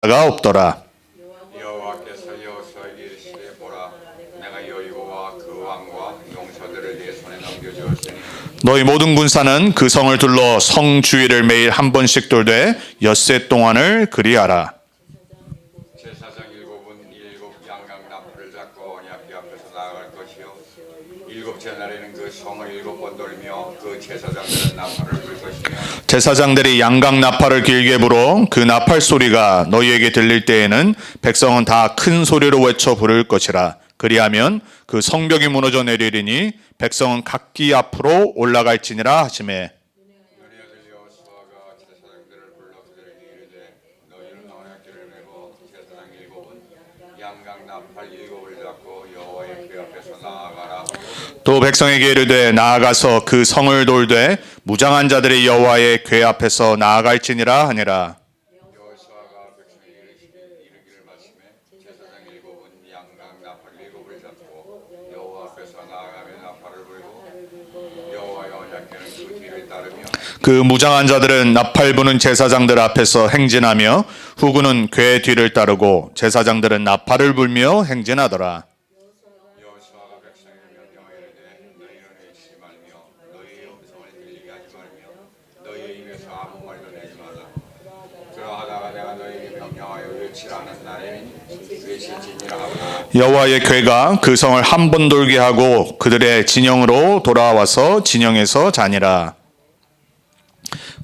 가 없더라. 여호와께서 여호수아에게 이르시되 보라 내가 여리고와 그 왕과 용사들을 네 손에 넘겨주었으니 너희 모든 군사는 그 성을 둘러 성 주위를 매일 한 번씩 돌되 엿새 동안을 그리하라. 제사장 일곱 양각 나팔을 잡고 언약궤 앞에서 나아갈 것이요 일곱째 날에는 그 성을 7번 돌며 그 제사장들은 나팔을 불 것이며 제사장들이 양각 나팔을 길게 불어 그 나팔 소리가 너희에게 들릴 때에는 백성은 다 큰 소리로 외쳐 부를 것이라. 그리하면 그 성벽이 무너져 내리리니 백성은 각기 앞으로 올라갈지니라 하시매. 너희 아들 여호수아가 제사장들을 불러 그들에게 이르되 너희는 언약궤를 메고 제사장 7은 양각 나팔 7을 잡고 여호와의 궤 앞에서 나아가라. 또 백성에게 이르되 나아가서 그 성을 돌되 무장한 자들이 여호와의 궤 앞에서 나아갈지니라 하니라. 여호수아가 백성에게 이르기를 마침에 제사장 7은 양각 나팔 7을 잡고 여호와 앞에서 나아가며 나팔을 불고 여호와의 언약궤는 그 뒤를 따르며 그 무장한 자들은 나팔 부는 제사장들 앞에서 행진하며 후군은 궤 뒤를 따르고 제사장들은 나팔을 불며 행진하더라. 여호수아가 백성에게 명령하여 이르되 너희는 외치지 말며 너희의 음성을 들리게 하지 말며 너희의 입에서 아무 말도 내지 말라. 그러하다가 내가 너희에게 명령하여 외치라는 날에는 외칠지니라 하고 여호와의 궤가 그 성을 한 번 돌게 하고 그들의 진영으로 돌아와서 진영에서 자니라.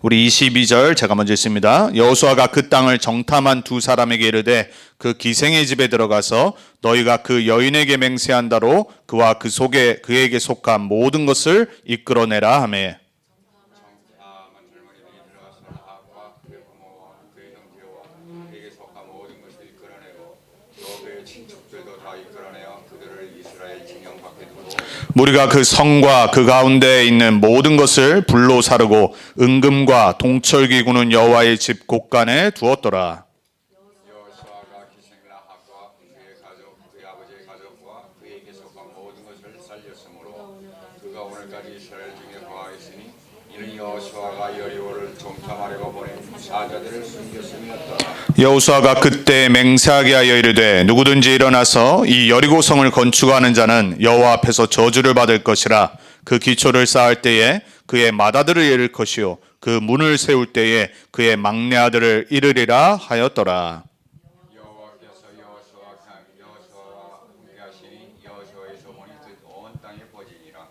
우리 22절 제가 먼저 읽습니다. 여호수아가 그 땅을 정탐한 두 사람에게 이르되 그 기생의 집에 들어가서 너희가 그 여인에게 맹세한다로 그와 그 속에 그에게 속한 모든 것을 이끌어내라 하매. 정탐한 젊은이들이 들어가서 라합과 그의 부모와 그의 형제와 그에게 속한 모든 것을 이끌어내고 또 그의 친척들도 다 이끌어내어 그들을 이스라엘 진영 밖에 두고 무리가 그 성과 그 가운데에 있는 모든 것을 불로 사르고 은금과 동철기구는 여호와의 집 곳간에 두었더라. 여호수아가 기생 라합과 그의 가족 그의 아버지의 가족과 그에게 속한 모든 것을 살렸으므로 그가 오늘까지 이스라엘 중에 거하였으니 이는 여호수아가 여리고를 정탐하려고 보낸 사자들을 숨겼음이었더라. 여호수아가 그때 맹세하게 하여 이르되 누구든지 일어나서 이 여리고성을 건축하는 자는 여호와 앞에서 저주를 받을 것이라. 그 기초를 쌓을 때에 그의 맏아들을 잃을 것이요 그 문을 세울 때에 그의 막내 아들을 잃으리라 하였더라. 여호와께서 여호수아와 함께하시니 여호수아의 소문이 그 온 땅에 퍼지니라.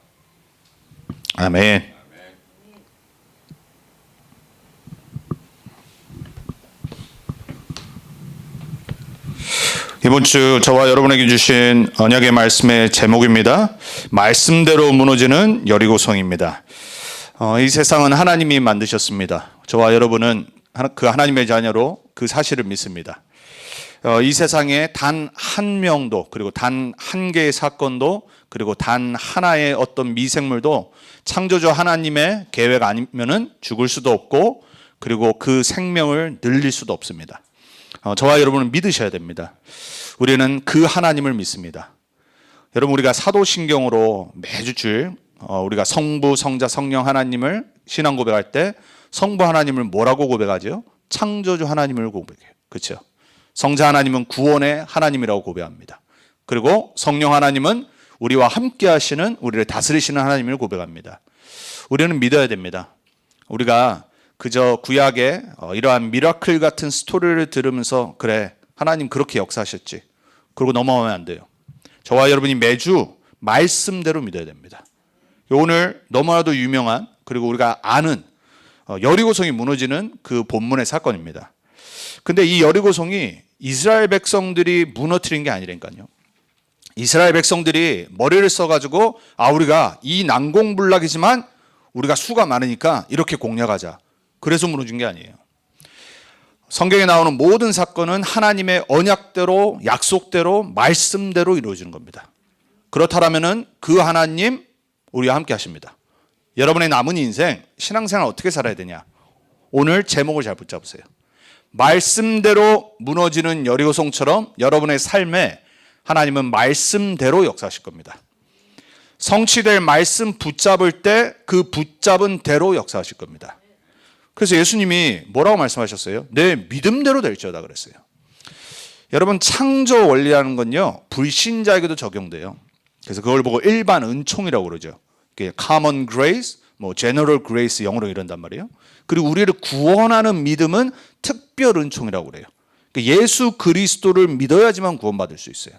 아멘. 아멘. 이번 주 저와 여러분에게 주신 언약의 말씀의 제목입니다. 말씀대로 무너지는 여리고성입니다. 이 세상은 하나님이 만드셨습니다. 저와 여러분은 그 하나님의 자녀로 그 사실을 믿습니다. 이 세상에 단 한 명도 그리고 단 한 개의 사건도 그리고 단 하나의 어떤 미생물도 창조주 하나님의 계획 아니면은 죽을 수도 없고 그리고 그 생명을 늘릴 수도 없습니다. 저와 여러분은 믿으셔야 됩니다. 우리는 그 하나님을 믿습니다. 여러분 우리가 사도신경으로 매주 주일 우리가 성부, 성자, 성령 하나님을 신앙 고백할 때 성부 하나님을 뭐라고 고백하죠? 창조주 하나님을 고백해요. 그렇죠? 성자 하나님은 구원의 하나님이라고 고백합니다. 그리고 성령 하나님은 우리와 함께 하시는 우리를 다스리시는 하나님을 고백합니다. 우리는 믿어야 됩니다. 우리가 그저 구약의 이러한 미라클 같은 스토리를 들으면서 그래 하나님 그렇게 역사하셨지 그러고 넘어가면 안 돼요. 저와 여러분이 매주 말씀대로 믿어야 됩니다. 오늘 너무나도 유명한 그리고 우리가 아는 여리고성이 무너지는 그 본문의 사건입니다. 근데 이 여리고성이 이스라엘 백성들이 무너뜨린 게 아니라니까요. 이스라엘 백성들이 머리를 써가지고 우리가 이 난공불락이지만 우리가 수가 많으니까 이렇게 공략하자. 그래서 무너진 게 아니에요. 성경에 나오는 모든 사건은 하나님의 언약대로 약속대로 말씀대로 이루어지는 겁니다. 그렇다면은 그 하나님 우리와 함께 하십니다. 여러분의 남은 인생 신앙생활 어떻게 살아야 되냐? 오늘 제목을 잘 붙잡으세요. 말씀대로 무너지는 여리고성처럼 여러분의 삶에 하나님은 말씀대로 역사하실 겁니다. 성취될 말씀 붙잡을 때 그 붙잡은 대로 역사하실 겁니다. 그래서 예수님이 뭐라고 말씀하셨어요? 내 믿음대로 될지어다 그랬어요. 여러분 창조 원리라는 건요 불신자에게도 적용돼요. 그래서 그걸 보고 일반 은총이라고 그러죠. common grace, 뭐 general grace 영어로 이런단 말이에요. 그리고 우리를 구원하는 믿음은 특별 은총이라고 그래요. 예수 그리스도를 믿어야지만 구원받을 수 있어요.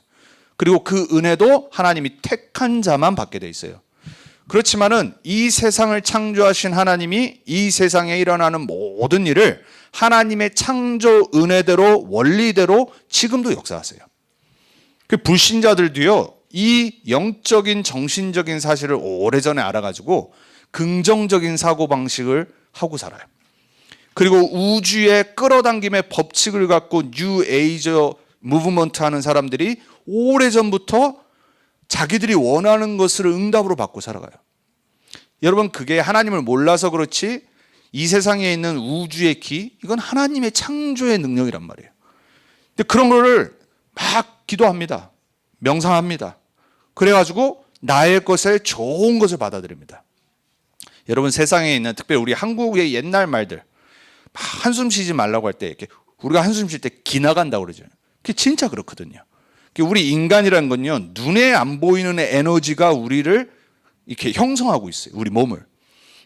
그리고 그 은혜도 하나님이 택한 자만 받게 돼 있어요. 그렇지만은 이 세상을 창조하신 하나님이 이 세상에 일어나는 모든 일을 하나님의 창조 은혜대로 원리대로 지금도 역사하세요. 그 불신자들도요 이 영적인 정신적인 사실을 오래전에 알아가지고 긍정적인 사고방식을 하고 살아요. 그리고 우주의 끌어당김의 법칙을 갖고 뉴 에이저 무브먼트 하는 사람들이 오래전부터 자기들이 원하는 것을 응답으로 받고 살아가요. 여러분 그게 하나님을 몰라서 그렇지 이 세상에 있는 우주의 기 이건 하나님의 창조의 능력이란 말이에요. 근데 그런 거를 막 기도합니다. 명상합니다. 그래가지고 나의 것에 좋은 것을 받아들입니다. 여러분 세상에 있는 특별히 우리 한국의 옛날 말들 한숨 쉬지 말라고 할 때 이렇게 우리가 한숨 쉴 때 기나간다고 그러죠. 그게 진짜 그렇거든요. 우리 인간이라는 건요 눈에 안 보이는 에너지가 우리를 이렇게 형성하고 있어요. 우리 몸을.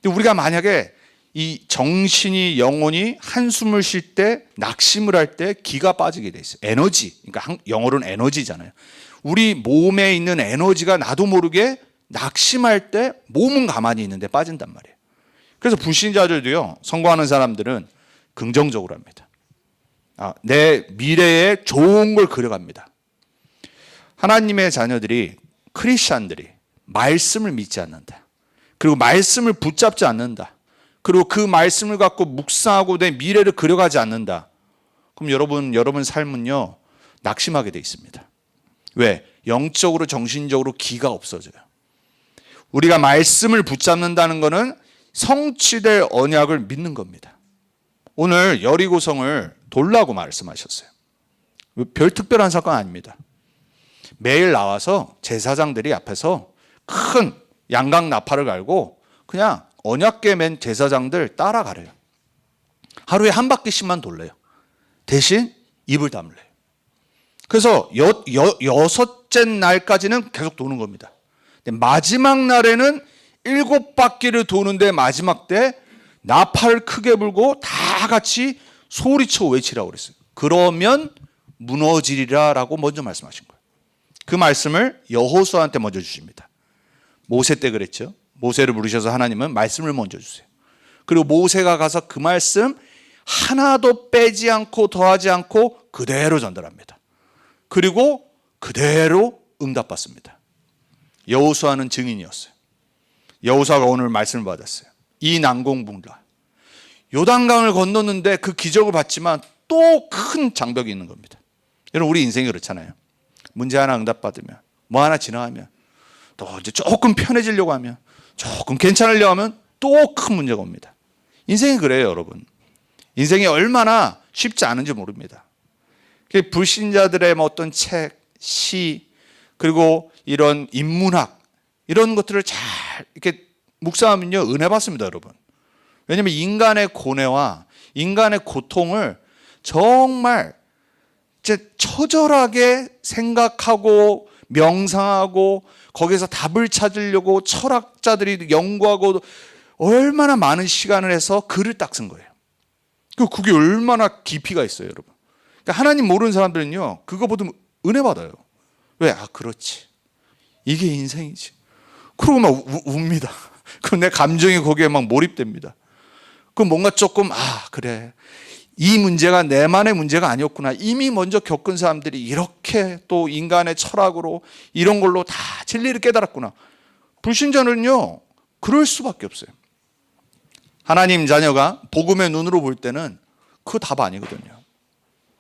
근데 우리가 만약에 이 정신이 영혼이 한숨을 쉴 때 낙심을 할 때 기가 빠지게 돼 있어요. 에너지. 그러니까 영어로는 에너지잖아요. 우리 몸에 있는 에너지가 나도 모르게 낙심할 때 몸은 가만히 있는데 빠진단 말이에요. 그래서 불신자들도요 선거하는 사람들은 긍정적으로 합니다. 내 미래에 좋은 걸 그려갑니다. 하나님의 자녀들이 크리스찬들이 말씀을 믿지 않는다. 그리고 말씀을 붙잡지 않는다. 그리고 그 말씀을 갖고 묵상하고 내 미래를 그려가지 않는다. 그럼 여러분 삶은요 낙심하게 돼 있습니다. 왜? 영적으로 정신적으로 기가 없어져요. 우리가 말씀을 붙잡는다는 것은 성취될 언약을 믿는 겁니다. 오늘 여리고성을 돌라고 말씀하셨어요. 별 특별한 사건 아닙니다. 매일 나와서 제사장들이 앞에서 큰 양각 나팔을 갈고 그냥 언약궤 맨 제사장들 따라가래요. 하루에 한 바퀴씩만 돌래요. 대신 입을 다물래요. 그래서 여섯째 날까지는 계속 도는 겁니다. 마지막 날에는 7바퀴를 도는데 마지막 때 나팔을 크게 불고 다 같이 소리쳐 외치라고 그랬어요. 그러면 무너지리라라고 먼저 말씀하신 거예요. 그 말씀을 여호수아한테 먼저 주십니다. 모세 때 그랬죠. 모세를 부르셔서 하나님은 말씀을 먼저 주세요. 그리고 모세가 가서 그 말씀 하나도 빼지 않고 더하지 않고 그대로 전달합니다. 그리고 그대로 응답받습니다. 여호수아는 증인이었어요. 여호수아가 오늘 말씀을 받았어요. 이 난공불락. 요단강을 건넜는데 그 기적을 받지만 또 큰 장벽이 있는 겁니다. 여러분 우리 인생이 그렇잖아요. 문제 하나 응답받으면 뭐 하나 지나가면 또 이제 조금 편해지려고 하면 조금 괜찮으려고 하면 또 큰 문제가 옵니다. 인생이 그래요, 여러분. 인생이 얼마나 쉽지 않은지 모릅니다. 불신자들의 어떤 책, 시, 그리고 이런 인문학 이런 것들을 잘 이렇게 묵상하면요 은혜 받습니다, 여러분. 왜냐하면 인간의 고뇌와 인간의 고통을 정말 처절하게 생각하고 명상하고 거기서 답을 찾으려고 철학자들이 연구하고 얼마나 많은 시간을 해서 글을 딱 쓴 거예요. 그게 얼마나 깊이가 있어요, 여러분. 그러니까 하나님 모르는 사람들은요 그거 보면 은혜 받아요. 왜? 그렇지. 이게 인생이지. 그러고 막 웁니다. 그럼 내 감정이 거기에 막 몰입됩니다. 그럼 뭔가 조금 그래. 이 문제가 내만의 문제가 아니었구나. 이미 먼저 겪은 사람들이 이렇게 또 인간의 철학으로 이런 걸로 다 진리를 깨달았구나. 불신자는요 그럴 수밖에 없어요. 하나님 자녀가 복음의 눈으로 볼 때는 그 답 아니거든요.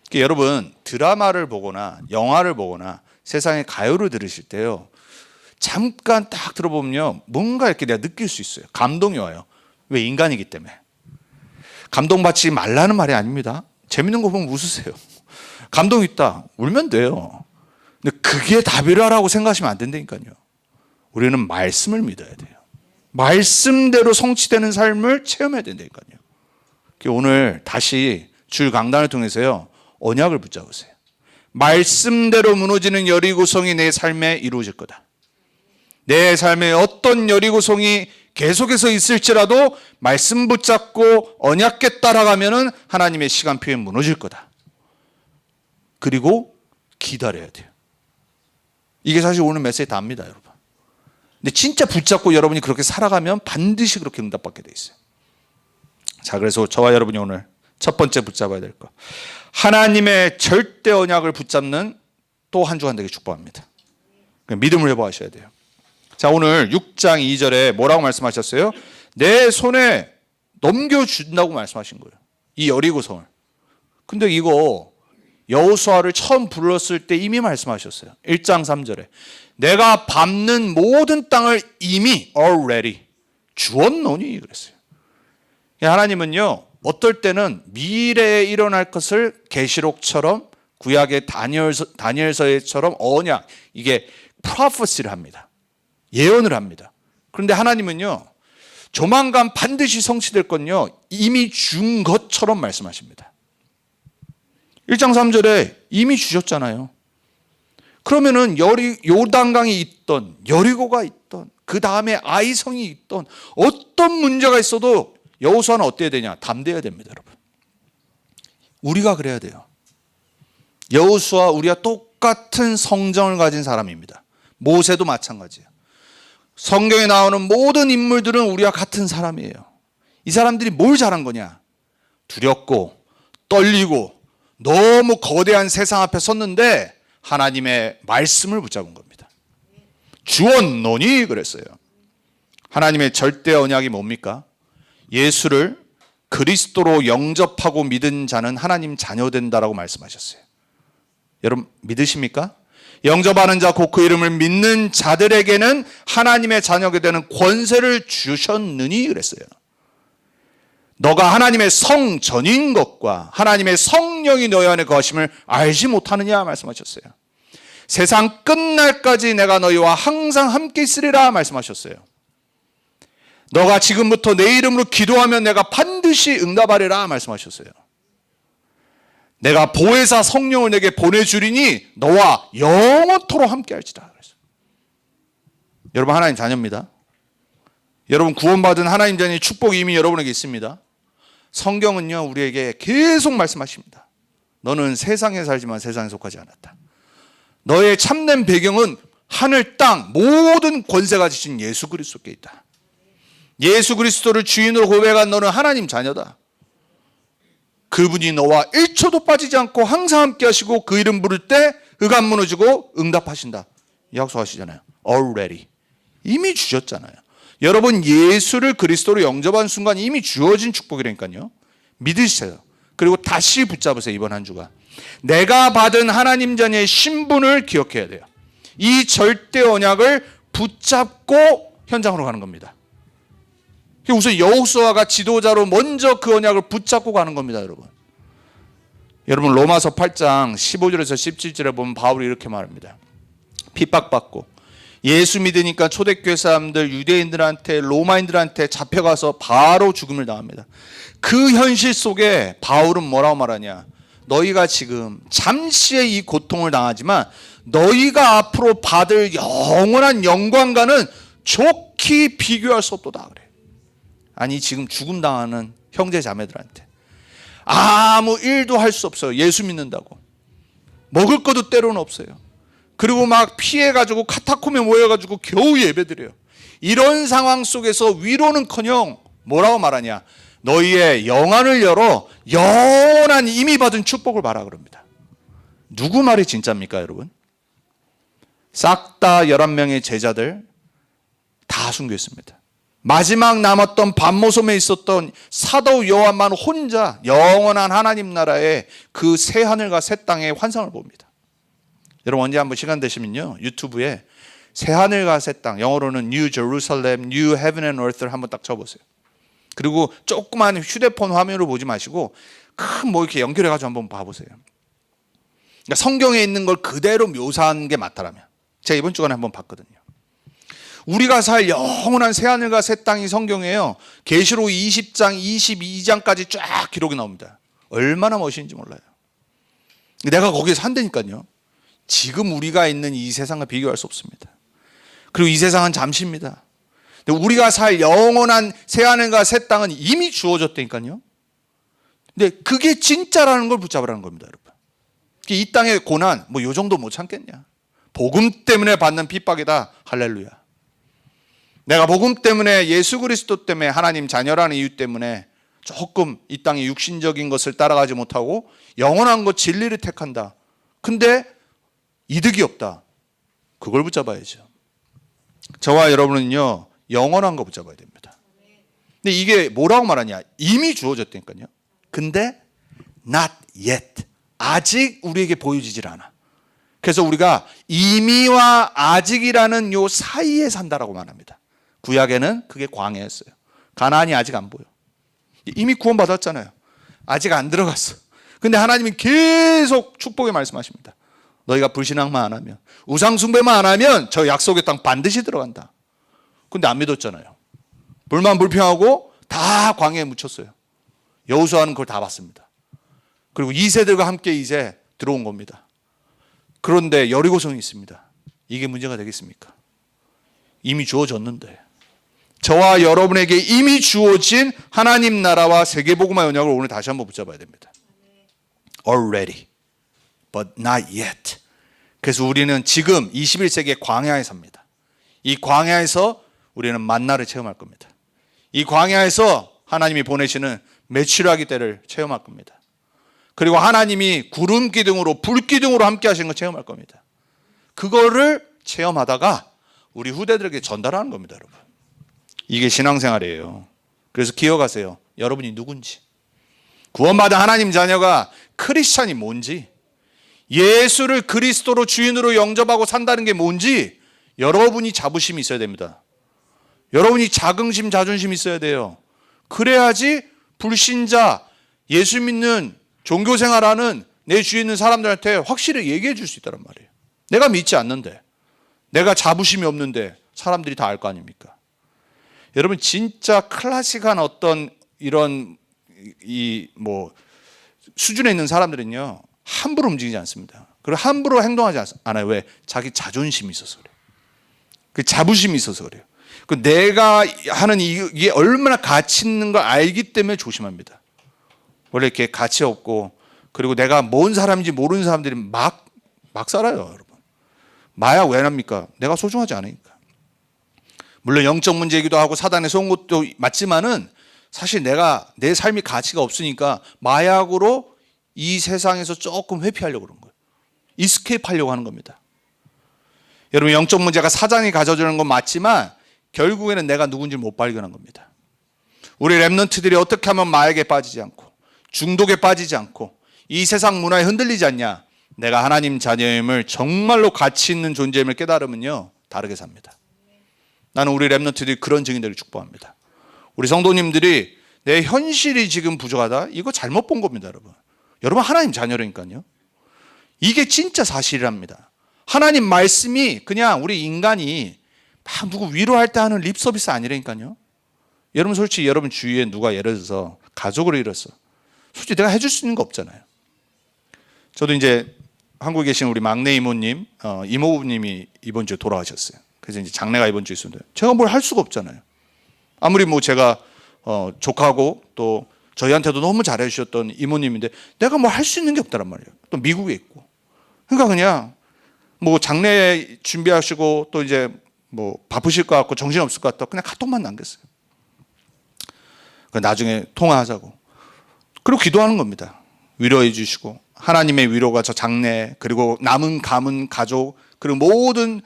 그러니까 여러분 드라마를 보거나 영화를 보거나 세상의 가요를 들으실 때요 잠깐 딱 들어보면요 뭔가 이렇게 내가 느낄 수 있어요. 감동이 와요. 왜? 인간이기 때문에. 감동받지 말라는 말이 아닙니다. 재밌는 거 보면 웃으세요. 감동 있다. 울면 돼요. 근데 그게 답이라고 생각하시면 안 된다니까요. 우리는 말씀을 믿어야 돼요. 말씀대로 성취되는 삶을 체험해야 된다니까요. 오늘 다시 주일 강단을 통해서요 언약을 붙잡으세요. 말씀대로 무너지는 여리고성이 내 삶에 이루어질 거다. 내 삶에 어떤 여리고성이 계속해서 있을지라도 말씀 붙잡고 언약궤 따라가면은 하나님의 시간표에 무너질 거다. 그리고 기다려야 돼요. 이게 사실 오늘 메시지 답니다, 여러분. 근데 진짜 붙잡고 여러분이 그렇게 살아가면 반드시 그렇게 응답받게 돼 있어요. 자, 그래서 저와 여러분이 오늘 첫 번째 붙잡아야 될 거, 하나님의 절대 언약을 붙잡는 또 한 주간 되게 축복합니다. 믿음을 회복하셔야 돼요. 자, 오늘 6장 2절에 뭐라고 말씀하셨어요? 내 손에 넘겨준다고 말씀하신 거예요, 이 여리고성을. 근데 이거 여호수아를 처음 불렀을 때 이미 말씀하셨어요. 1장 3절에 내가 밟는 모든 땅을 이미 already 주었노니 그랬어요. 하나님은요, 어떨 때는 미래에 일어날 것을 계시록처럼, 구약의 다니엘서처럼 언약, 이게 prophecy를 합니다. 예언을 합니다. 그런데 하나님은요, 조만간 반드시 성취될 건요, 이미 준 것처럼 말씀하십니다. 1장 3절에 이미 주셨잖아요. 그러면은 요단강이 있던, 여리고가 있던, 그 다음에 아이성이 있던 어떤 문제가 있어도 여호수아는 어때야 되냐? 담대해야 됩니다, 여러분. 우리가 그래야 돼요. 여호수아, 우리가 똑같은 성정을 가진 사람입니다. 모세도 마찬가지예요. 성경에 나오는 모든 인물들은 우리와 같은 사람이에요. 이 사람들이 뭘 잘한 거냐? 두렵고 떨리고 너무 거대한 세상 앞에 섰는데 하나님의 말씀을 붙잡은 겁니다. 주었노니 그랬어요. 하나님의 절대 언약이 뭡니까? 예수를 그리스도로 영접하고 믿은 자는 하나님 자녀 된다라고 말씀하셨어요. 여러분 믿으십니까? 영접하는 자 곧 그 이름을 믿는 자들에게는 하나님의 자녀가 되는 권세를 주셨느니 그랬어요. 너가 하나님의 성전인 것과 하나님의 성령이 너희 안에 거하심을 알지 못하느냐 말씀하셨어요. 세상 끝날까지 내가 너희와 항상 함께 있으리라 말씀하셨어요. 너가 지금부터 내 이름으로 기도하면 내가 반드시 응답하리라 말씀하셨어요. 내가 보혜사 성령을 내게 보내주리니 너와 영원토록 함께 할지라. 여러분 하나님 자녀입니다. 여러분 구원받은 하나님 자녀의 축복이 이미 여러분에게 있습니다. 성경은요 우리에게 계속 말씀하십니다. 너는 세상에 살지만 세상에 속하지 않았다. 너의 참된 배경은 하늘 땅 모든 권세가 지신 예수 그리스도께 있다. 예수 그리스도를 주인으로 고백한 너는 하나님 자녀다. 그분이 너와 1초도 빠지지 않고 항상 함께 하시고 그 이름 부를 때 그가 안 무너지고 응답하신다. 약속하시잖아요. Already. 이미 주셨잖아요. 여러분 예수를 그리스도로 영접한 순간 이미 주어진 축복이라니까요. 믿으세요. 그리고 다시 붙잡으세요. 이번 한 주가. 내가 받은 하나님 자녀의 신분을 기억해야 돼요. 이 절대 언약을 붙잡고 현장으로 가는 겁니다. 우선 여호수아가 지도자로 먼저 그 언약을 붙잡고 가는 겁니다, 여러분. 여러분 로마서 8장 15절에서 17절에 보면 바울이 이렇게 말합니다. 핍박받고 예수 믿으니까 초대교회 사람들, 유대인들한테, 로마인들한테 잡혀가서 바로 죽음을 당합니다. 그 현실 속에 바울은 뭐라고 말하냐? 너희가 지금 잠시의 이 고통을 당하지만 너희가 앞으로 받을 영원한 영광과는 좋게 비교할 수 없도다 그래. 아니 지금 죽음 당하는 형제 자매들한테 아무 일도 할 수 없어요. 예수 믿는다고. 먹을 것도 때로는 없어요. 그리고 막 피해가지고 카타콤에 모여가지고 겨우 예배드려요. 이런 상황 속에서 위로는커녕 뭐라고 말하냐? 너희의 영안을 열어 영원한 이미 받은 축복을 바라 그럽니다. 누구 말이 진짜입니까, 여러분? 싹 다 11명의 제자들 다 순교했습니다. 마지막 남았던 반모섬에 있었던 사도 요한만 혼자 영원한 하나님 나라의 그 새 하늘과 새 땅의 환상을 봅니다. 여러분 언제 한번 시간 되시면요 유튜브에 새 하늘과 새 땅, 영어로는 New Jerusalem, New Heaven and Earth를 한번 딱 쳐보세요. 그리고 조그만 휴대폰 화면으로 보지 마시고 큰 뭐 이렇게 연결해가지고 한번 봐보세요. 그러니까 성경에 있는 걸 그대로 묘사한 게 맞다라면, 제가 이번 주간에 한번 봤거든요. 우리가 살 영원한 새하늘과 새 땅이 성경이에요. 계시록 20장, 22장까지 쫙 기록이 나옵니다. 얼마나 멋있는지 몰라요. 내가 거기에 산다니까요. 지금 우리가 있는 이 세상과 비교할 수 없습니다. 그리고 이 세상은 잠시입니다. 근데 우리가 살 영원한 새하늘과 새 땅은 이미 주어졌다니까요. 근데 그게 진짜라는 걸 붙잡으라는 겁니다, 여러분. 이 땅의 고난 뭐 요 정도 못 참겠냐. 복음 때문에 받는 핍박이다. 할렐루야. 내가 복음 때문에, 예수 그리스도 때문에, 하나님 자녀라는 이유 때문에 조금 이 땅의 육신적인 것을 따라가지 못하고 영원한 것, 진리를 택한다. 근데 이득이 없다. 그걸 붙잡아야죠. 저와 여러분은요, 영원한 거 붙잡아야 됩니다. 근데 이게 뭐라고 말하냐? 이미 주어졌다니까요. 근데 not yet. 아직 우리에게 보여지질 않아. 그래서 우리가 이미와 아직이라는 요 사이에 산다라고 말합니다. 구약에는 그게 광야였어요. 가나안이 아직 안 보여. 이미 구원받았잖아요. 아직 안 들어갔어. 근데 하나님이 계속 축복의 말씀하십니다. 너희가 불신앙만 안 하면, 우상 숭배만 안 하면 저 약속의 땅 반드시 들어간다. 근데 안 믿었잖아요. 불만불평하고 다 광야에 묻혔어요. 여호수아는 그걸 다 봤습니다. 그리고 2세들과 함께 이제 들어온 겁니다. 그런데 여리고성이 있습니다. 이게 문제가 되겠습니까? 이미 주어졌는데. 저와 여러분에게 이미 주어진 하나님 나라와 세계복음화 언약을 오늘 다시 한번 붙잡아야 됩니다. Already, but not yet. 그래서 우리는 지금 21세기의 광야에 삽니다. 이 광야에서 우리는 만나를 체험할 겁니다. 이 광야에서 하나님이 보내시는 메추라기 때를 체험할 겁니다. 그리고 하나님이 구름 기둥으로, 불 기둥으로 함께 하시는 걸 체험할 겁니다. 그거를 체험하다가 우리 후대들에게 전달하는 겁니다, 여러분. 이게 신앙생활이에요. 그래서 기억하세요. 여러분이 누군지. 구원받은 하나님 자녀가 크리스찬이 뭔지, 예수를 그리스도로 주인으로 영접하고 산다는 게 뭔지 여러분이 자부심이 있어야 됩니다. 여러분이 자긍심, 자존심이 있어야 돼요. 그래야지 불신자, 예수 믿는 종교생활하는 내 주위에 있는 사람들한테 확실히 얘기해 줄 수 있다는 말이에요. 내가 믿지 않는데, 내가 자부심이 없는데 사람들이 다 알 거 아닙니까? 여러분, 진짜 클래식한 어떤 이런 수준에 있는 사람들은요, 함부로 움직이지 않습니다. 그리고 함부로 행동하지 않아요. 왜? 자기 자존심이 있어서 그래요. 그 자부심이 있어서 그래요. 그 내가 하는 이게 얼마나 가치 있는 걸 알기 때문에 조심합니다. 원래 이렇게 가치 없고, 그리고 내가 뭔 사람인지 모르는 사람들이 막 살아요, 여러분. 마약 왜 납니까? 내가 소중하지 않으니까. 물론 영적 문제이기도 하고 사단에 속은 것도 맞지만은 사실 내 삶이 가치가 없으니까 마약으로 이 세상에서 조금 회피하려고 그런 거예요. 이스케이프 하려고 하는 겁니다. 여러분, 영적 문제가 사단이 가져주는 건 맞지만 결국에는 내가 누군지 못 발견한 겁니다. 우리 랩런트들이 어떻게 하면 마약에 빠지지 않고 중독에 빠지지 않고 이 세상 문화에 흔들리지 않냐? 내가 하나님 자녀임을 정말로 가치 있는 존재임을 깨달으면요, 다르게 삽니다. 나는 우리 랩런트들이 그런 증인들을 축복합니다. 우리 성도님들이 내 현실이 지금 부족하다? 이거 잘못 본 겁니다, 여러분. 여러분, 하나님 자녀라니까요. 이게 진짜 사실이랍니다. 하나님 말씀이 그냥 우리 인간이 막 누구 위로할 때 하는 립 서비스 아니라니까요. 여러분, 솔직히 여러분 주위에 누가 예를 들어서 가족을 잃었어. 솔직히 내가 해줄 수 있는 거 없잖아요. 저도 이제 한국에 계신 우리 막내 이모님, 이모부님이 이번 주에 돌아가셨어요. 그래서 이제 장례가 이번 주에 있었는데 제가 뭘 할 수가 없잖아요. 아무리 제가 조카고 또 저희한테도 너무 잘해주셨던 이모님인데 내가 뭘 할 수 있는 게 없다란 말이에요. 또 미국에 있고. 그러니까 그냥 장례 준비하시고 또 이제 바쁘실 것 같고 정신없을 것 같다. 그냥 카톡만 남겼어요. 나중에 통화하자고. 그리고 기도하는 겁니다. 위로해 주시고 하나님의 위로가 저 장례 그리고 남은 가문 가족 그리고 모든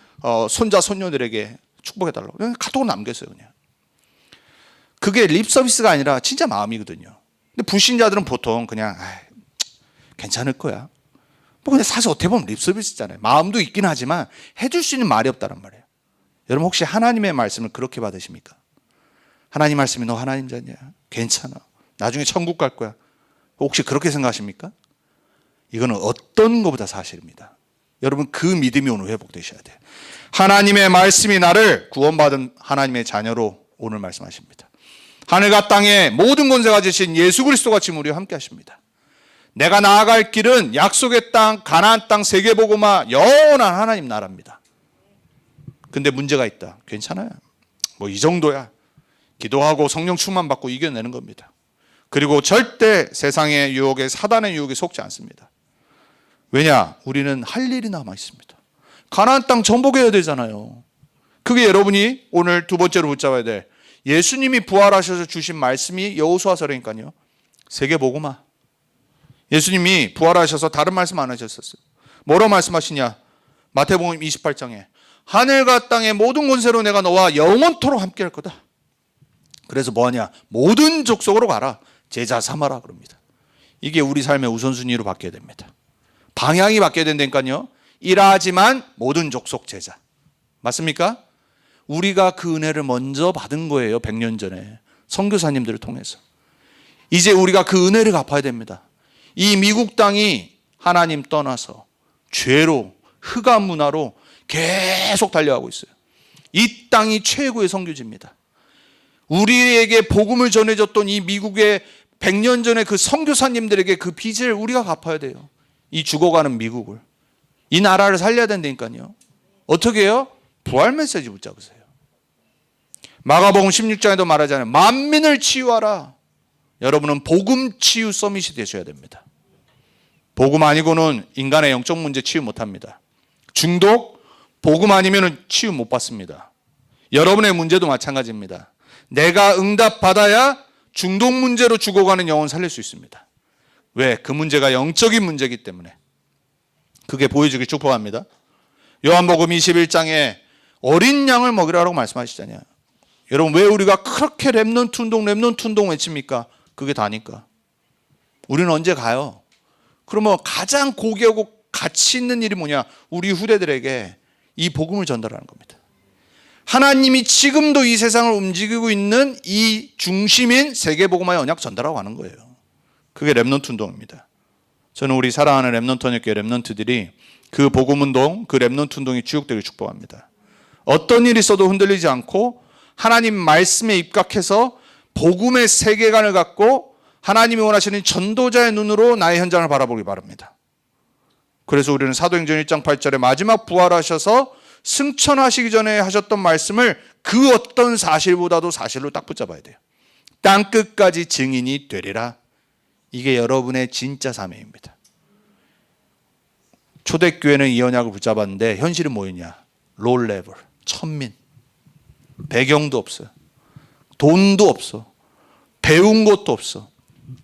손자 손녀들에게 축복해 달라고 그냥 카톡을 남겼어요. 그냥. 그게 립 서비스가 아니라 진짜 마음이거든요. 근데 불신자들은 보통 그냥 괜찮을 거야. 근데 사실 어떻게 보면 립 서비스잖아요. 마음도 있긴 하지만 해줄 수 있는 말이 없다는 말이에요. 여러분, 혹시 하나님의 말씀을 그렇게 받으십니까? 하나님 말씀이 너 하나님 자녀야. 괜찮아. 나중에 천국 갈 거야. 혹시 그렇게 생각하십니까? 이거는 어떤 것보다 사실입니다. 여러분, 그 믿음이 오늘 회복되셔야 돼요. 하나님의 말씀이 나를 구원받은 하나님의 자녀로 오늘 말씀하십니다. 하늘과 땅에 모든 권세 가지신 예수 그리스도가 지금 우리와 함께 하십니다. 내가 나아갈 길은 약속의 땅, 가나안 땅, 세계복음화, 영원한 하나님 나라입니다. 근데 문제가 있다. 괜찮아요. 뭐 이 정도야. 기도하고 성령 충만 받고 이겨내는 겁니다. 그리고 절대 세상의 유혹에, 사단의 유혹에 속지 않습니다. 왜냐? 우리는 할 일이 남아 있습니다. 가나안 땅 정복해야 되잖아요. 그게 여러분이 오늘 두 번째로 붙잡아야 돼. 예수님이 부활하셔서 주신 말씀이 여호수아서라니까요. 세계복음화. 예수님이 부활하셔서 다른 말씀 안 하셨었어요. 뭐라고 말씀하시냐? 마태복음 28장에 하늘과 땅의 모든 권세로 내가 너와 영원토록 함께 할 거다. 그래서 뭐하냐? 모든 족속으로 가라. 제자 삼아라 그럽니다. 이게 우리 삶의 우선순위로 바뀌어야 됩니다. 방향이 바뀌어야 된다니까요. 일하지만 모든 족속 제자. 맞습니까? 우리가 그 은혜를 먼저 받은 거예요. 100년 전에 선교사님들을 통해서. 이제 우리가 그 은혜를 갚아야 됩니다. 이 미국 땅이 하나님 떠나서 죄로, 흑암 문화로 계속 달려가고 있어요. 이 땅이 최고의 선교지입니다. 우리에게 복음을 전해줬던 이 미국의 100년 전에 그 선교사님들에게 그 빚을 우리가 갚아야 돼요. 이 죽어가는 미국을. 이 나라를 살려야 된다니까요. 어떻게 해요? 부활 메시지 붙잡으세요. 마가복음 16장에도 말하잖아요. 만민을 치유하라. 여러분은 복음 치유 서밋이 되셔야 됩니다. 복음 아니고는 인간의 영적 문제 치유 못합니다. 중독, 복음 아니면 치유 못 받습니다. 여러분의 문제도 마찬가지입니다. 내가 응답받아야 중독 문제로 죽어가는 영혼 살릴 수 있습니다. 왜? 그 문제가 영적인 문제이기 때문에. 그게 보여주길 축복합니다. 요한복음 21장에 어린 양을 먹이라고 말씀하시잖아요. 여러분 왜 우리가 그렇게 렘넌트 운동 외칩니까? 그게 다니까. 우리는 언제 가요? 그러면 가장 고귀하고 가치 있는 일이 뭐냐? 우리 후대들에게 이 복음을 전달하는 겁니다. 하나님이 지금도 이 세상을 움직이고 있는 이 중심인 세계복음화의 언약 전달하고 가는 거예요. 그게 렘넌트 운동입니다. 저는 우리 사랑하는 렘넌트 언약교회 렘넌트들이 그 복음 운동, 그 렘넌트 운동이 주역되길 축복합니다. 어떤 일이 있어도 흔들리지 않고 하나님 말씀에 입각해서 복음의 세계관을 갖고 하나님이 원하시는 전도자의 눈으로 나의 현장을 바라보기 바랍니다. 그래서 우리는 사도행전 1장 8절에 마지막 부활하셔서 승천하시기 전에 하셨던 말씀을 그 어떤 사실보다도 사실로 딱 붙잡아야 돼요. 땅끝까지 증인이 되리라. 이게 여러분의 진짜 사명입니다. 초대교회는 이 언약을 붙잡았는데 현실은 뭐였냐? 롤레벨, 천민. 배경도 없어요. 돈도 없어. 배운 것도 없어.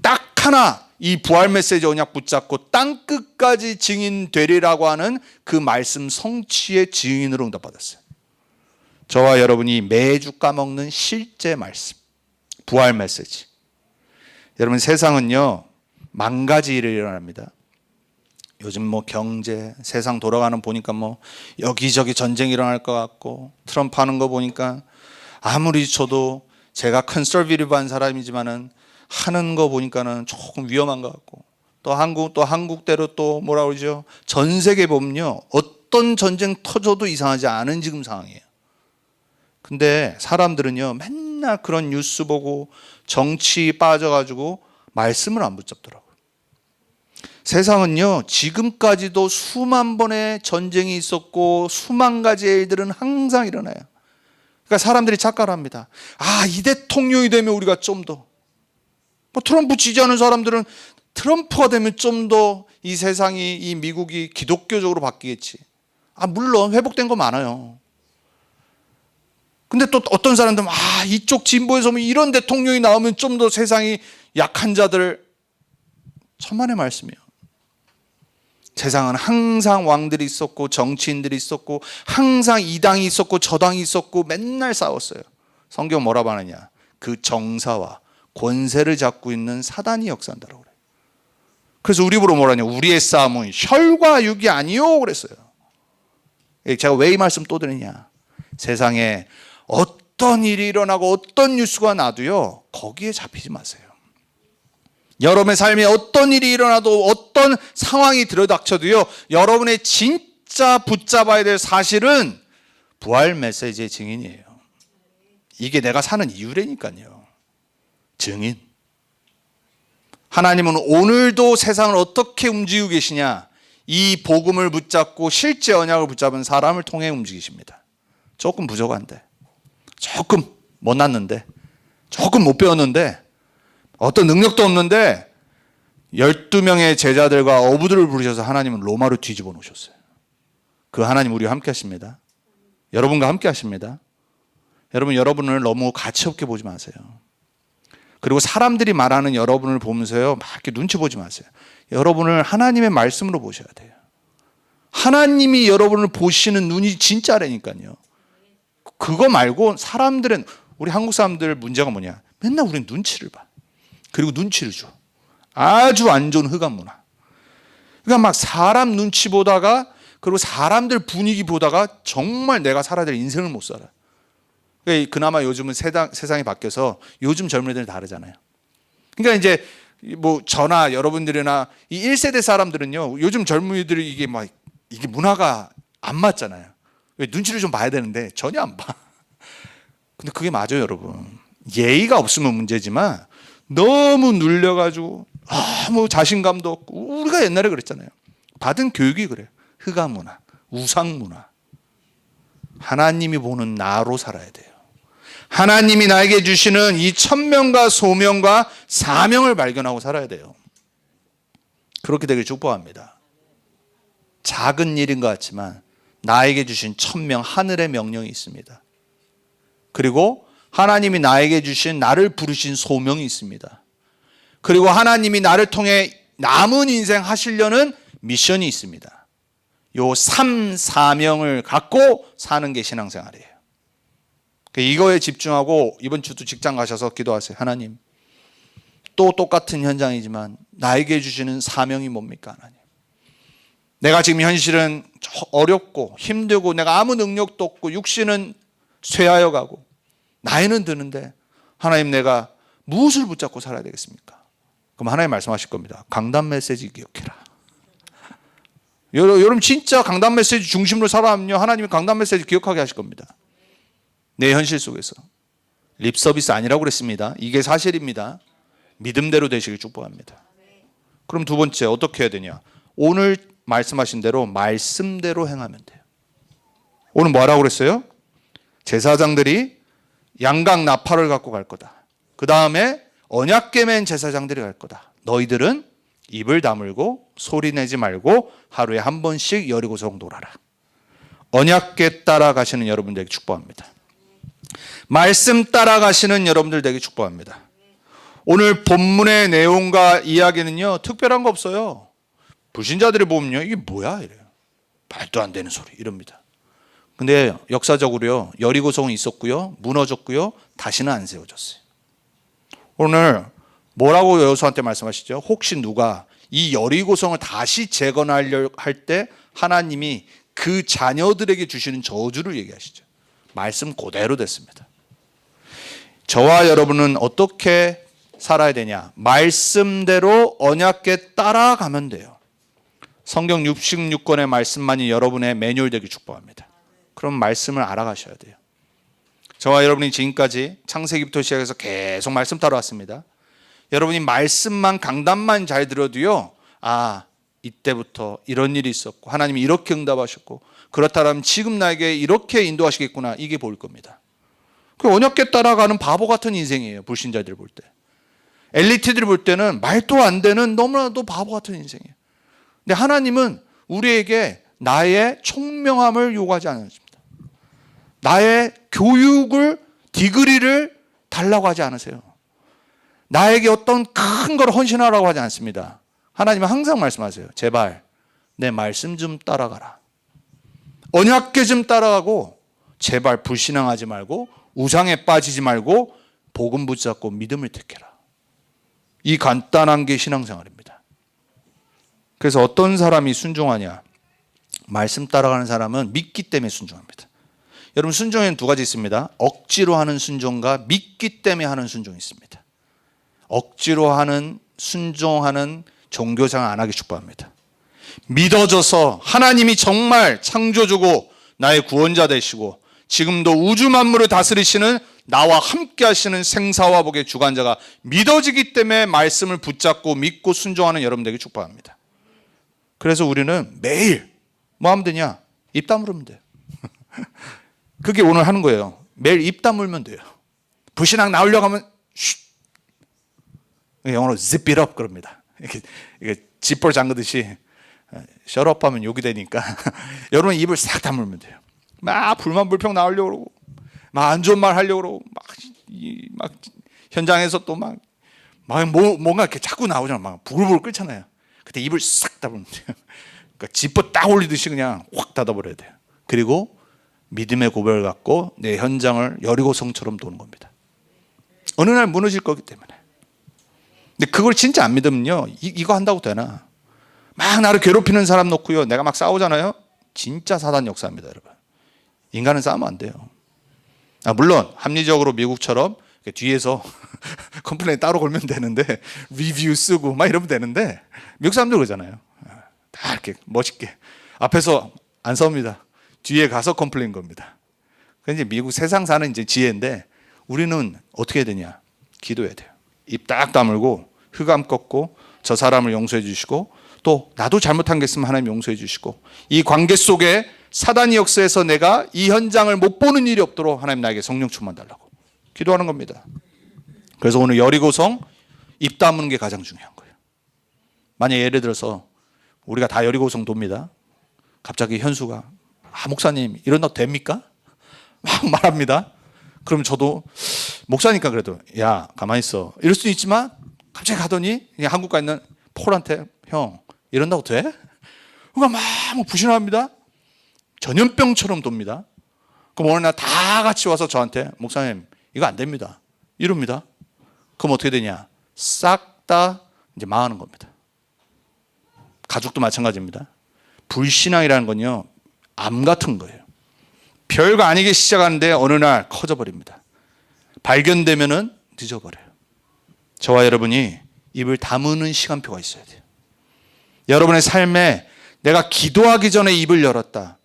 딱 하나 이 부활 메시지 언약 붙잡고 땅끝까지 증인 되리라고 하는 그 말씀 성취의 증인으로 응답받았어요. 저와 여러분이 매주 까먹는 실제 말씀, 부활 메시지. 여러분 세상은요 망가지 일이 일어납니다. 요즘 뭐 경제, 세상 돌아가는 보니까 뭐 여기저기 전쟁이 일어날 것 같고 트럼프 하는 거 보니까 아무리 저도 제가 컨서베티브한 사람이지만은 하는 거 보니까는 조금 위험한 것 같고 또 한국대로 또 뭐라 그러죠? 전 세계 보면요 어떤 전쟁 터져도 이상하지 않은 지금 상황이에요. 근데 사람들은요 맨날 그런 뉴스 보고 정치 빠져가지고 말씀을 안 붙잡더라고요. 세상은요 지금까지도 수만 번의 전쟁이 있었고 수만 가지의 일들은 항상 일어나요. 그러니까 사람들이 착각을 합니다. 이 대통령이 되면 우리가 좀 더 트럼프 지지하는 사람들은 트럼프가 되면 좀 더 이 세상이 이 미국이 기독교적으로 바뀌겠지. 물론 회복된 거 많아요. 근데 또 어떤 사람들은 이쪽 진보에서 뭐 이런 대통령이 나오면 좀 더 세상이 약한 자들 천만의 말씀이에요. 세상은 항상 왕들이 있었고 정치인들이 있었고 항상 이 당이 있었고 저 당이 있었고 맨날 싸웠어요. 성경 뭐라고 하느냐? 그 정사와 권세를 잡고 있는 사단이 역사한다라고 그래요. 그래서 우리 보러 뭐라냐? 우리의 싸움은 혈과 육이 아니요 그랬어요. 제가 왜 이 말씀 또 드리냐? 세상에 어떤 일이 일어나고 어떤 뉴스가 나도요 거기에 잡히지 마세요. 여러분의 삶에 어떤 일이 일어나도 어떤 상황이 들어닥쳐도요 여러분의 진짜 붙잡아야 될 사실은 부활 메시지의 증인이에요. 이게 내가 사는 이유라니까요. 증인. 하나님은 오늘도 세상을 어떻게 움직이고 계시냐, 이 복음을 붙잡고 실제 언약을 붙잡은 사람을 통해 움직이십니다. 조금 부족한데, 조금 못났는데, 조금 못 배웠는데, 어떤 능력도 없는데 12명의 제자들과 어부들을 부르셔서 하나님은 로마로 뒤집어 놓으셨어요. 그 하나님 우리와 함께 하십니다. 여러분과 함께 하십니다. 여러분을 너무 가치 없게 보지 마세요. 그리고 사람들이 말하는 여러분을 보면서요, 막 이렇게 눈치 보지 마세요. 여러분을 하나님의 말씀으로 보셔야 돼요. 하나님이 여러분을 보시는 눈이 진짜라니까요. 그거 말고 사람들은, 우리 한국 사람들 문제가 뭐냐, 맨날 우리는 눈치를 봐. 그리고 눈치를 줘. 아주 안 좋은 흑암 문화. 그러니까 막 사람 눈치 보다가, 그리고 사람들 분위기 보다가 정말 내가 살아야 될 인생을 못 살아. 그러니까 그나마 요즘은 세상이 바뀌어서 요즘 젊은이들은 다르잖아요. 그러니까 이제 뭐 저나 여러분들이나 이 1세대 사람들은요, 요즘 젊은이들이 이게 문화가 안 맞잖아요. 왜? 눈치를 좀 봐야 되는데 전혀 안 봐. 근데 그게 맞아요, 여러분. 예의가 없으면 문제지만 너무 눌려가지고 아무 자신감도 없고, 우리가 옛날에 그랬잖아요. 받은 교육이 그래요. 흑암 문화, 우상 문화. 하나님이 보는 나로 살아야 돼요. 하나님이 나에게 주시는 이 천명과 소명과 사명을 발견하고 살아야 돼요. 그렇게 되길 축복합니다. 작은 일인 것 같지만 나에게 주신 천명, 하늘의 명령이 있습니다. 그리고 하나님이 나에게 주신, 나를 부르신 소명이 있습니다. 그리고 하나님이 나를 통해 남은 인생 하시려는 미션이 있습니다. 요 3, 사명을 갖고 사는 게 신앙생활이에요. 이거에 집중하고 이번 주도 직장 가셔서 기도하세요. 하나님, 또 똑같은 현장이지만 나에게 주시는 사명이 뭡니까? 하나님, 내가 지금 현실은 어렵고 힘들고 내가 아무 능력도 없고 육신은 쇠하여 가고 나이는 드는데, 하나님, 내가 무엇을 붙잡고 살아야 되겠습니까? 그럼 하나님 말씀하실 겁니다. 강단 메시지 기억해라. 여러분 진짜 강단 메시지 중심으로 살아가면요, 하나님이 강단 메시지 기억하게 하실 겁니다. 내 현실 속에서. 립 서비스 아니라고 그랬습니다. 이게 사실입니다. 믿음대로 되시길 축복합니다. 그럼 두 번째 어떻게 해야 되냐? 오늘 말씀하신 대로 말씀대로 행하면 돼요. 오늘 뭐라고 그랬어요? 제사장들이 양각 나팔을 갖고 갈 거다. 그 다음에 언약궤 맨 제사장들이 갈 거다. 너희들은 입을 다물고 소리내지 말고 하루에 한 번씩 여리고성 돌아라. 언약궤 따라가시는 여러분들에게 축복합니다. 말씀 따라가시는 여러분들 되게 축복합니다. 오늘 본문의 내용과 이야기는요, 특별한 거 없어요. 불신자들이 보면요, 이게 뭐야 이래요. 말도 안 되는 소리 이럽니다. 근데 역사적으로요, 여리고성은 있었고요, 무너졌고요, 다시는 안 세워졌어요. 오늘 뭐라고 여호수아한테 말씀하시죠? 혹시 누가 이 여리고성을 다시 재건하려 할 때 하나님이 그 자녀들에게 주시는 저주를 얘기하시죠. 말씀 그대로 됐습니다. 저와 여러분은 어떻게 살아야 되냐? 말씀대로 언약궤 따라가면 돼요. 성경 66권의 말씀만이 여러분의 매뉴얼 되길 축복합니다. 그럼 말씀을 알아가셔야 돼요. 저와 여러분이 지금까지 창세기부터 시작해서 계속 말씀 따라왔습니다. 여러분이 말씀만, 강단만 잘 들어도요, 아, 이때부터 이런 일이 있었고 하나님이 이렇게 응답하셨고, 그렇다면 지금 나에게 이렇게 인도하시겠구나, 이게 보일 겁니다. 그 언약궤 따라가는 바보 같은 인생이에요. 불신자들 볼 때. 엘리트들이 볼 때는 말도 안 되는 너무나도 바보 같은 인생이에요. 근데 하나님은 우리에게 나의 총명함을 요구하지 않으십니다. 나의 교육을, 디그리를 달라고 하지 않으세요. 나에게 어떤 큰 걸 헌신하라고 하지 않습니다. 하나님은 항상 말씀하세요. 제발 내 말씀 좀 따라가라. 언약궤 좀 따라가고, 제발 불신앙하지 말고 우상에 빠지지 말고 복음 붙잡고 믿음을 택해라. 이 간단한 게 신앙생활입니다. 그래서 어떤 사람이 순종하냐? 말씀 따라가는 사람은 믿기 때문에 순종합니다. 여러분, 순종에는 두 가지 있습니다. 억지로 하는 순종과 믿기 때문에 하는 순종이 있습니다. 억지로 하는 순종하는 종교생활 안 하기 축복합니다. 믿어져서 하나님이 정말 창조주고 나의 구원자 되시고 지금도 우주 만물을 다스리시는 나와 함께 하시는 생사와 복의 주관자가 믿어지기 때문에 말씀을 붙잡고 믿고 순종하는 여러분들에게 축복합니다. 그래서 우리는 매일 뭐 하면 되냐? 입 다물으면 돼요. 그게 오늘 하는 거예요. 매일 입 다물면 돼요. 불신앙 나오려고 하면 쉿. 영어로 zip it up 그럽니다. 이게 지퍼 잠그듯이 shut up 하면 욕이 되니까 여러분 입을 싹 다물면 돼요. 막 불만 불평 나오려고 그러고 막 안 좋은 말 하려고 그러고 막 현장에서 또 막 뭔가 이렇게 자꾸 나오잖아. 막 부글부글 끓잖아요. 그때 입을 싹 다물면 돼요. 그러니까 지퍼 딱 올리듯이 그냥 확 닫아버려야 돼요. 그리고 믿음의 고백을 갖고 내 현장을 여리고성처럼 도는 겁니다. 어느 날 무너질 거기 때문에. 근데 그걸 진짜 안 믿으면요, 이거 한다고 되나? 막 나를 괴롭히는 사람 놓고요, 내가 막 싸우잖아요. 진짜 사단 역사입니다, 여러분. 인간은 싸우면 안 돼요. 물론 합리적으로 미국처럼 뒤에서 컴플레인 따로 걸면 되는데 리뷰 쓰고 막 이러면 되는데 미국 사람들 그러잖아요. 다 이렇게 멋있게 앞에서 안 싸웁니다. 뒤에 가서 컴플레인 겁니다. 그게 이제 미국 세상 사는 이제 지혜인데 우리는 어떻게 해야 되냐? 기도해야 돼요. 입 딱 다물고 흑암 꺾고 저 사람을 용서해 주시고 또 나도 잘못한 게 있으면 하나님 용서해 주시고 이 관계 속에 사단이 역사에서 내가 이 현장을 못 보는 일이 없도록 하나님 나에게 성령 충만 달라고 기도하는 겁니다. 그래서 오늘 여리고성 입 다무는 게 가장 중요한 거예요. 만약 예를 들어서 우리가 다 여리고성 돕니다. 갑자기 현수가 목사님 이런다고 됩니까? 막 말합니다. 그럼 저도 목사니까 그래도 야 가만히 있어 이럴 수도 있지만 갑자기 가더니 그냥 한국 가 있는 폴한테 형 이런다고 돼? 그러니까 막 부신합니다. 전염병처럼 돕니다. 그럼 어느 날 다 같이 와서 저한테 목사님 이거 안 됩니다 이럽니다. 그럼 어떻게 되냐? 싹 다 이제 망하는 겁니다. 가족도 마찬가지입니다. 불신앙이라는 건요 암 같은 거예요. 별거 아니게 시작하는데 어느 날 커져버립니다. 발견되면은 늦어버려요. 저와 여러분이 입을 다무는 시간표가 있어야 돼요. 여러분의 삶에 내가 기도하기 전에 입을 열었다.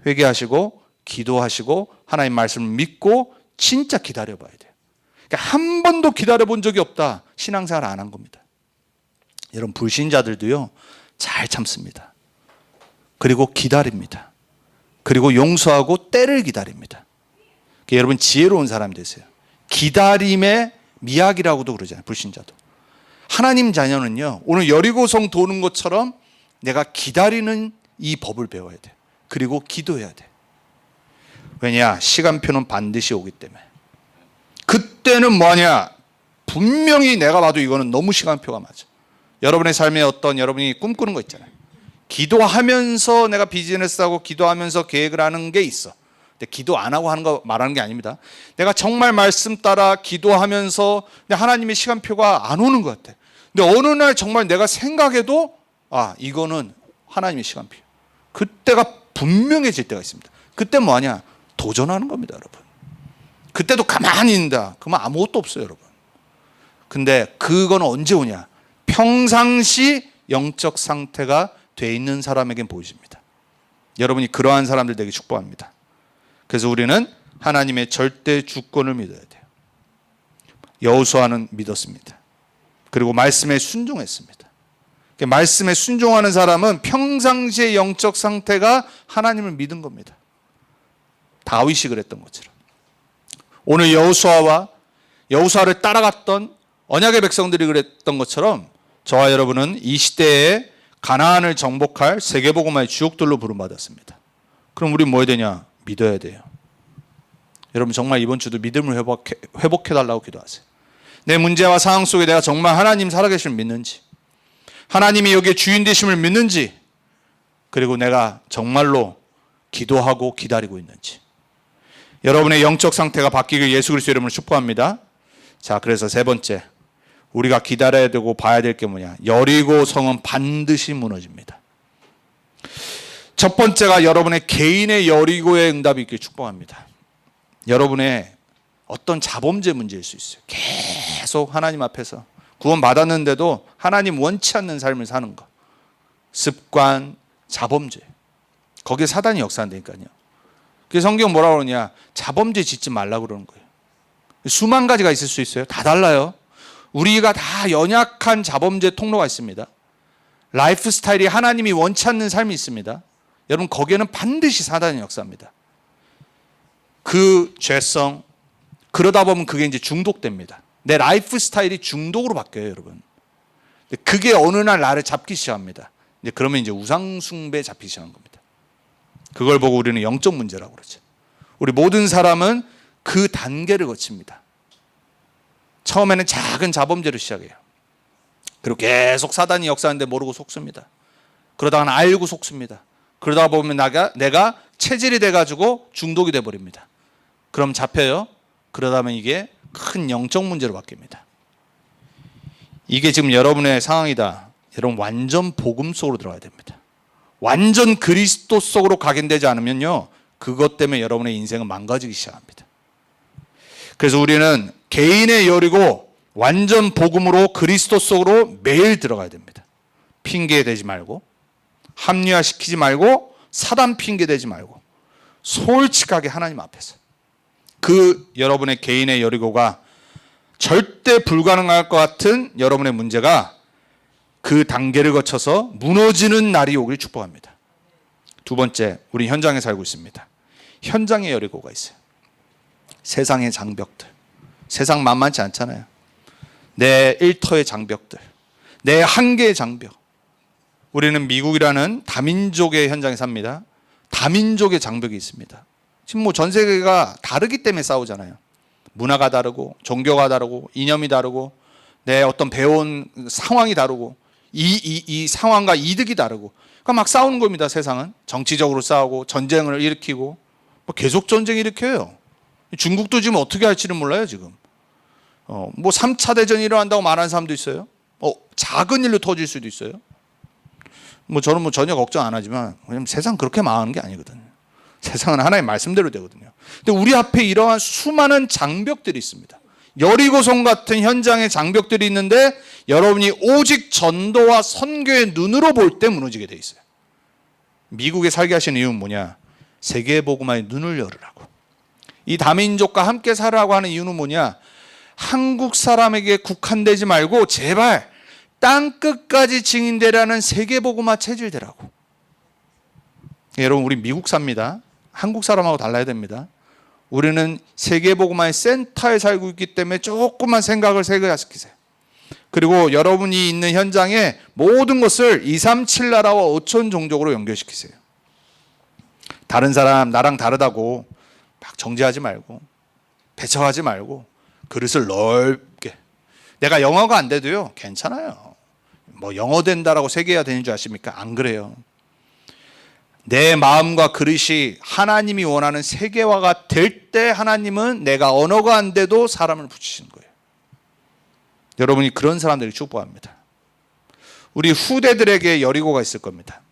회개하시고 기도하시고 하나님 말씀을 믿고 진짜 기다려봐야 돼요. 그러니까 한 번도 기다려본 적이 없다. 신앙생활 안 한 겁니다. 여러분 불신자들도요 잘 참습니다. 그리고 기다립니다. 그리고 용서하고 때를 기다립니다. 그러니까 여러분 지혜로운 사람이 되세요. 기다림의 미학이라고도 그러잖아요. 불신자도. 하나님 자녀는요 오늘 여리고성 도는 것처럼 내가 기다리는 이 법을 배워야 돼요. 그리고 기도해야 돼요. 왜냐? 시간표는 반드시 오기 때문에. 그때는 뭐냐? 분명히 내가 봐도 이거는 너무 시간표가 맞아. 여러분의 삶에 어떤 여러분이 꿈꾸는 거 있잖아요. 기도하면서 내가 비즈니스하고 기도하면서 계획을 하는 게 있어. 근데 기도 안 하고 하는 거 말하는 게 아닙니다. 내가 정말 말씀 따라 기도하면서 하나님의 시간표가 안 오는 것 같아. 근데 어느 날 정말 내가 생각해도 이거는 하나님의 시간표. 그때가 분명해질 때가 있습니다. 그때 뭐하냐? 도전하는 겁니다, 여러분. 그때도 가만히 있는다. 그러면 아무것도 없어요, 여러분. 근데 그건 언제 오냐? 평상시 영적 상태가 돼 있는 사람에겐 보여집니다. 여러분이 그러한 사람들 되게 축복합니다. 그래서 우리는 하나님의 절대 주권을 믿어야 돼요. 여호수아는 믿었습니다. 그리고 말씀에 순종했습니다. 말씀에 순종하는 사람은 평상시의 영적 상태가 하나님을 믿은 겁니다. 다윗이 그랬던 것처럼. 오늘 여호수아를 따라갔던 언약의 백성들이 그랬던 것처럼 저와 여러분은 이 시대에 가나안을 정복할 세계복음화의 주역들로 부름받았습니다. 그럼 우리 뭐 해야 되냐? 믿어야 돼요. 여러분 정말 이번 주도 믿음을 회복해달라고 기도하세요. 내 문제와 상황 속에 내가 정말 하나님 살아계심을 믿는지, 하나님이 여기에 주인 되심을 믿는지, 그리고 내가 정말로 기도하고 기다리고 있는지. 여러분의 영적 상태가 바뀌길 예수 그리스도 이름으로 축복합니다. 자, 그래서 세 번째, 우리가 기다려야 되고 봐야 될 게 뭐냐? 여리고 성은 반드시 무너집니다. 첫 번째가 여러분의 개인의 여리고의 응답이 있길 축복합니다. 여러분의 어떤 자범죄 문제일 수 있어요. 계속 하나님 앞에서 구원 받았는데도 하나님 원치 않는 삶을 사는 거. 습관, 자범죄. 거기에 사단이 역사한다니까요. 그래서 성경 뭐라고 그러냐? 자범죄 짓지 말라고 그러는 거예요. 수만 가지가 있을 수 있어요. 다 달라요. 우리가 다 연약한 자범죄 통로가 있습니다. 라이프 스타일이 하나님이 원치 않는 삶이 있습니다. 여러분, 거기에는 반드시 사단이 역사합니다. 그 죄성, 그러다 보면 그게 이제 중독됩니다. 내 라이프 스타일이 중독으로 바뀌어요, 여러분. 그게 어느 날 나를 잡기 시작합니다. 이제 그러면 이제 우상숭배에 잡히기 시작한 겁니다. 그걸 보고 우리는 영적 문제라고 그러죠. 우리 모든 사람은 그 단계를 거칩니다. 처음에는 작은 자범죄로 시작해요. 그리고 계속 사단이 역사하는데 모르고 속습니다. 그러다가는 알고 속습니다. 그러다 보면 내가 체질이 돼가지고 중독이 돼버립니다. 그럼 잡혀요. 그러다 보면 이게 큰 영적 문제로 바뀝니다. 이게 지금 여러분의 상황이다. 여러분, 완전 복음 속으로 들어가야 됩니다. 완전 그리스도 속으로 각인되지 않으면요, 그것 때문에 여러분의 인생은 망가지기 시작합니다. 그래서 우리는 개인의 열이고 완전 복음으로 그리스도 속으로 매일 들어가야 됩니다. 핑계 대지 말고, 합리화시키지 말고, 사단 핑계 대지 말고, 솔직하게 하나님 앞에서 그 여러분의 개인의 여리고가 절대 불가능할 것 같은 여러분의 문제가 그 단계를 거쳐서 무너지는 날이 오길 축복합니다. 두 번째, 우리 현장에 살고 있습니다. 현장에 여리고가 있어요. 세상의 장벽들. 세상 만만치 않잖아요. 내 일터의 장벽들, 내 한계의 장벽. 우리는 미국이라는 다민족의 현장에 삽니다. 다민족의 장벽이 있습니다. 지금 뭐 전 세계가 다르기 때문에 싸우잖아요. 문화가 다르고, 종교가 다르고, 이념이 다르고, 내 어떤 배운 상황이 다르고, 이 상황과 이득이 다르고, 그러니까 막 싸우는 겁니다. 세상은 정치적으로 싸우고, 전쟁을 일으키고, 뭐 계속 전쟁 일으켜요. 중국도 지금 어떻게 할지는 몰라요, 지금. 뭐 3차 대전이 일어난다고 말하는 사람도 있어요. 작은 일로 터질 수도 있어요. 뭐 저는 뭐 전혀 걱정 안 하지만, 왜냐면 세상 그렇게 망하는 게 아니거든요. 세상은 하나의 말씀대로 되거든요. 근데 우리 앞에 이러한 수많은 장벽들이 있습니다. 여리고성 같은 현장의 장벽들이 있는데 여러분이 오직 전도와 선교의 눈으로 볼 때 무너지게 돼 있어요. 미국에 살게 하신 이유는 뭐냐? 세계 복음화의 눈을 열으라고. 이 다민족과 함께 살라고 하는 이유는 뭐냐? 한국 사람에게 국한되지 말고 제발 땅 끝까지 증인되라는 세계 복음화 체질 되라고. 여러분, 우리 미국 삽니다. 한국 사람하고 달라야 됩니다. 우리는 세계 복음화의 센터에 살고 있기 때문에 조금만 생각을 세계화시키세요. 그리고 여러분이 있는 현장에 모든 것을 237 나라와 5천 종족으로 연결시키세요. 다른 사람 나랑 다르다고 막 정죄하지 말고, 배척하지 말고, 그릇을 넓게. 내가 영어가 안 돼도요, 괜찮아요. 뭐 영어 된다라고 세계화 되는 줄 아십니까? 안 그래요. 내 마음과 그릇이 하나님이 원하는 세계화가 될 때 하나님은 내가 언어가 안 돼도 사람을 붙이시는 거예요. 여러분이 그런 사람들이 축복합니다. 우리 후대들에게 여리고가 있을 겁니다.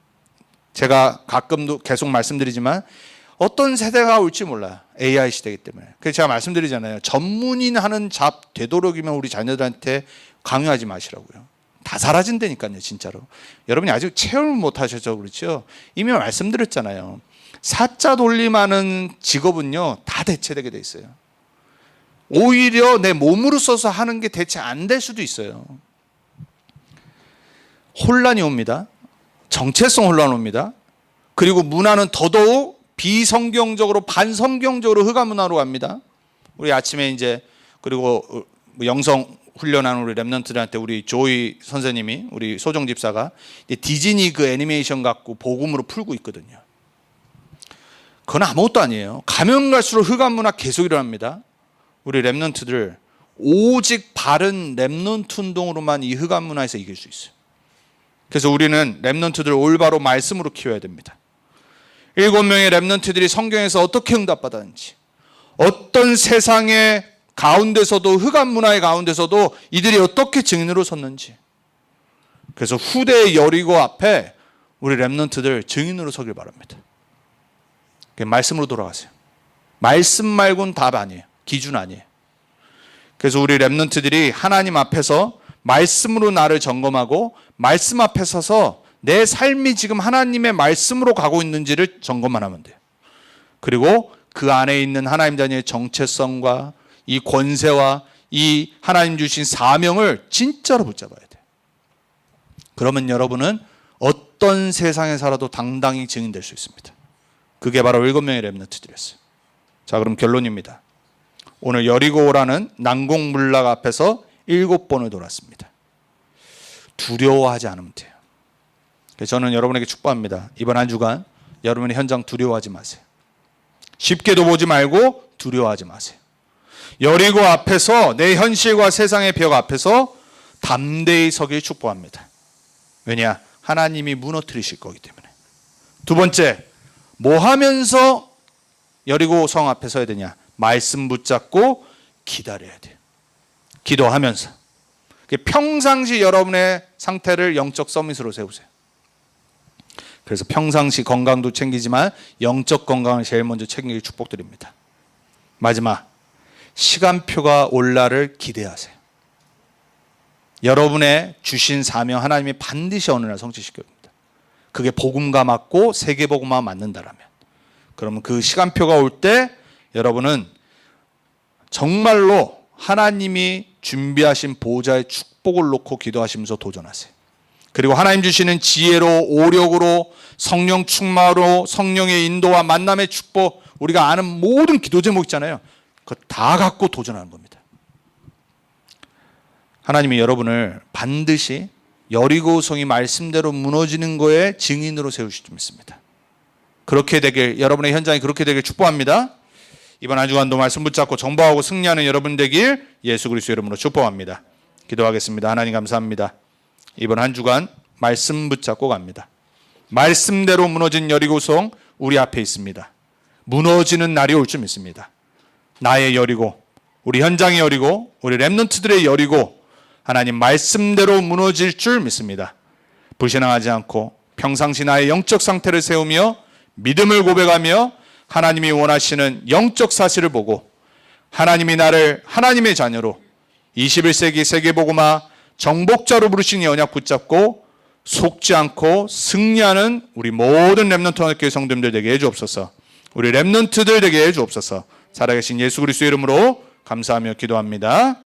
제가 가끔도 계속 말씀드리지만 어떤 세대가 올지 몰라요. AI 시대이기 때문에. 그래서 제가 말씀드리잖아요. 전문인 하는 잡 되도록이면 우리 자녀들한테 강요하지 마시라고요. 다 사라진다니까요, 진짜로. 여러분이 아직 체험을 못 하셔서 그렇죠. 이미 말씀드렸잖아요. 사자 돌림하는 직업은요, 다 대체되게 돼 있어요. 오히려 내 몸으로 써서 하는 게 대체 안 될 수도 있어요. 혼란이 옵니다. 정체성 혼란 옵니다. 그리고 문화는 더더욱 비성경적으로 반성경적으로 흑암 문화로 갑니다. 우리 아침에 이제 그리고 영성 훈련하는 우리 랩런트들한테 우리 조이 선생님이, 우리 소정 집사가 디즈니 그 애니메이션 갖고 복음으로 풀고 있거든요. 그건 아무것도 아니에요. 가면 갈수록 흑암 문화 계속 일어납니다. 우리 랩런트들 오직 바른 랩런트 운동으로만 이 흑암 문화에서 이길 수 있어요. 그래서 우리는 랩런트들 올바로 말씀으로 키워야 됩니다. 7명의 랩런트들이 성경에서 어떻게 응답받았는지, 어떤 세상의 가운데서도, 흑암 문화의 가운데서도 이들이 어떻게 증인으로 섰는지. 그래서 후대의 여리고 앞에 우리 랩런트들 증인으로 서길 바랍니다. 말씀으로 돌아가세요. 말씀 말고는 답 아니에요. 기준 아니에요. 그래서 우리 랩런트들이 하나님 앞에서 말씀으로 나를 점검하고, 말씀 앞에 서서 내 삶이 지금 하나님의 말씀으로 가고 있는지를 점검만 하면 돼요. 그리고 그 안에 있는 하나님 자녀의 정체성과 이 권세와 이 하나님 주신 사명을 진짜로 붙잡아야 돼요. 그러면 여러분은 어떤 세상에 살아도 당당히 증인될 수 있습니다. 그게 바로 7명의 렘넌트들이었어요. 자, 그럼 결론입니다. 오늘 여리고라는 난공불락 앞에서 7번을 돌았습니다. 두려워하지 않으면 돼요. 그래서 저는 여러분에게 축복합니다. 이번 한 주간 여러분의 현장 두려워하지 마세요. 쉽게도 보지 말고 두려워하지 마세요. 여리고 앞에서 내 현실과 세상의 벽 앞에서 담대히 서길 축복합니다. 왜냐? 하나님이 무너뜨리실 거기 때문에. 두 번째, 뭐 하면서 여리고 성 앞에 서야 되냐? 말씀 붙잡고 기다려야 돼요. 기도하면서. 평상시 여러분의 상태를 영적 서밋으로 세우세요. 그래서 평상시 건강도 챙기지만 영적 건강을 제일 먼저 챙기길 축복드립니다. 마지막, 시간표가 올 날을 기대하세요. 여러분의 주신 사명 하나님이 반드시 어느 날 성취시킬 겁니다. 그게 복음과 맞고 세계복음과 맞는다라면, 그러면 그 시간표가 올 때 여러분은 정말로 하나님이 준비하신 보좌의 축복을 놓고 기도하시면서 도전하세요. 그리고 하나님 주시는 지혜로, 오력으로, 성령 충만으로, 성령의 인도와 만남의 축복, 우리가 아는 모든 기도 제목 있잖아요. 그거 다 갖고 도전하는 겁니다. 하나님이 여러분을 반드시 여리고성이 말씀대로 무너지는 거에 증인으로 세우실 줄 믿습니다. 그렇게 되길, 여러분의 현장이 그렇게 되길 축복합니다. 이번 한 주간도 말씀 붙잡고 정복하고 승리하는 여러분 되길 예수 그리스도 이름으로 축복합니다. 기도하겠습니다. 하나님 감사합니다. 이번 한 주간 말씀 붙잡고 갑니다. 말씀대로 무너진 여리고성 우리 앞에 있습니다. 무너지는 날이 올 줄 믿습니다. 나의 여리고, 우리 현장의 여리고, 우리 렘넌트들의 여리고, 하나님 말씀대로 무너질 줄 믿습니다. 불신앙하지 않고 평상시 나의 영적 상태를 세우며 믿음을 고백하며 하나님이 원하시는 영적 사실을 보고 하나님이 나를 하나님의 자녀로 21세기 세계복음화 정복자로 부르신 이 언약 붙잡고 속지 않고 승리하는 우리 모든 렘넌트 교회 성도님들 되게 해주옵소서. 우리 렘넌트들 되게 해주옵소서. 살아계신 예수 그리스도 이름으로 감사하며 기도합니다.